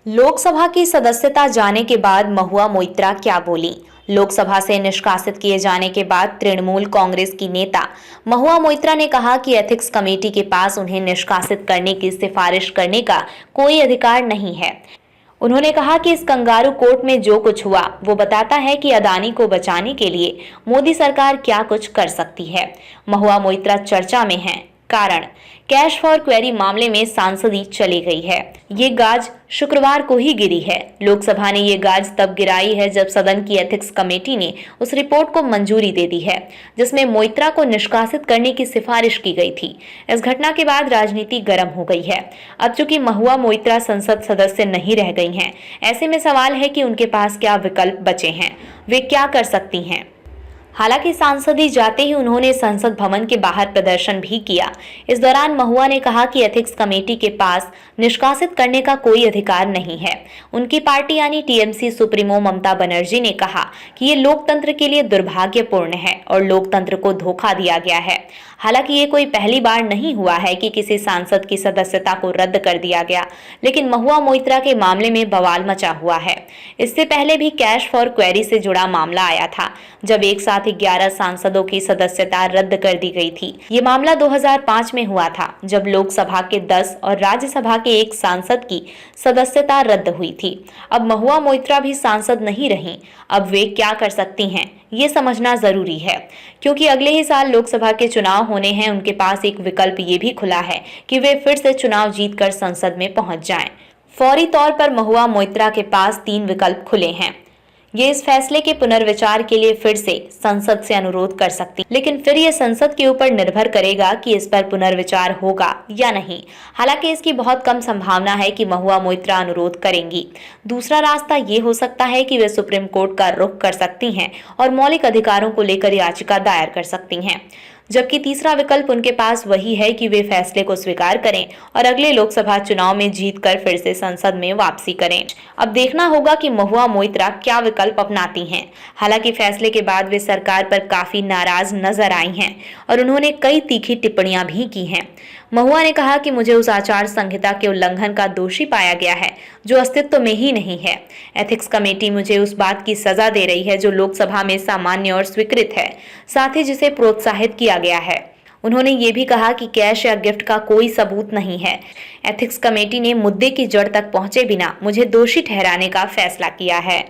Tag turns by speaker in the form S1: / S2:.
S1: लोकसभा की सदस्यता जाने के बाद महुआ मोइत्रा क्या बोली। लोकसभा से निष्कासित किए जाने के बाद तृणमूल कांग्रेस की नेता महुआ मोइत्रा ने कहा कि एथिक्स कमेटी के पास उन्हें निष्कासित करने की सिफारिश करने का कोई अधिकार नहीं है। उन्होंने कहा कि इस कंगारू कोर्ट में जो कुछ हुआ वो बताता है कि अदानी को बचाने के लिए मोदी सरकार क्या कुछ कर सकती है। महुआ मोइत्रा चर्चा में हैं। कारण, कैश फॉर क्वेरी मामले में सांसदी चली गई है। ये गाज शुक्रवार को ही गिरी है। लोकसभा ने ये गाज तब गिराई है जब सदन की एथिक्स कमेटी ने उस रिपोर्ट को मंजूरी दे दी है जिसमें मोइत्रा को निष्कासित करने की सिफारिश की गई थी। इस घटना के बाद राजनीति गर्म हो गई है। अब चूंकि महुआ मोइत्रा संसद सदस्य नहीं रह गई हैं, ऐसे में सवाल है कि उनके पास क्या विकल्प बचे हैं, वे क्या कर सकती हैं। हालांकि सांसदी जाते ही उन्होंने संसद भवन के बाहर प्रदर्शन भी किया। इस दौरान महुआ ने कहा कि एथिक्स कमेटी के पास निष्कासित करने का कोई अधिकार नहीं है। उनकी पार्टी यानी टीएमसी सुप्रीमो ममता बनर्जी ने कहा कि ये लोकतंत्र के लिए दुर्भाग्यपूर्ण है और लोकतंत्र को धोखा दिया गया है। हालांकि ये कोई पहली बार नहीं हुआ है कि किसी सांसद की सदस्यता को रद्द कर दिया गया, लेकिन महुआ मोइत्रा के मामले में बवाल मचा हुआ है। इससे पहले भी कैश फॉर क्वेरी से जुड़ा मामला आया था, जब एक साथ 11 सांसदों की सदस्यता रद्द कर दी गई थी। ये मामला 2005 में हुआ था, जब लोकसभा के 10 और राज्यसभा के एक सांसद की सदस्यता रद्द हुई थी। अब महुआ मोइत्रा भी सांसद नहीं रहीं। अब वे क्या कर सकती हैं, ये समझना जरूरी है, क्योंकि अगले ही साल लोकसभा के चुनाव होने हैं। उनके पास एक विकल्प ये भी खुला है कि वे फिर से चुनाव जीतकर संसद में पहुंच जाएं। फौरी तौर पर महुआ मोइत्रा के पास 3 विकल्प खुले हैं। ये इस फैसले के पुनर्विचार के लिए फिर से संसद से अनुरोध कर सकती, लेकिन फिर ये संसद के ऊपर निर्भर करेगा कि इस पर पुनर्विचार होगा या नहीं। हालांकि इसकी बहुत कम संभावना है कि महुआ मोइत्रा अनुरोध करेंगी। दूसरा रास्ता ये हो सकता है कि वे सुप्रीम कोर्ट का रुख कर सकती हैं और मौलिक अधिकारों को लेकर याचिका दायर कर सकती हैं, जबकि तीसरा विकल्प उनके पास वही है कि वे फैसले को स्वीकार करें और अगले लोकसभा चुनाव में जीतकर फिर से संसद में वापसी करें। अब देखना होगा कि महुआ मोइत्रा क्या विकल्प अपनाती हैं। हालांकि फैसले के बाद वे सरकार पर काफी नाराज नजर आई हैं और उन्होंने कई तीखी टिप्पणियां भी की हैं। महुआ ने कहा कि मुझे उस आचार संहिता के उल्लंघन का दोषी पाया गया है जो अस्तित्व में ही नहीं है। एथिक्स कमेटी मुझे उस बात की सजा दे रही है जो लोकसभा में सामान्य और स्वीकृत है, साथ ही जिसे प्रोत्साहित किया गया है। उन्होंने ये भी कहा कि कैश या गिफ्ट का कोई सबूत नहीं है। एथिक्स कमेटी ने मुद्दे की जड़ तक पहुंचे बिना मुझे दोषी ठहराने का फैसला किया है।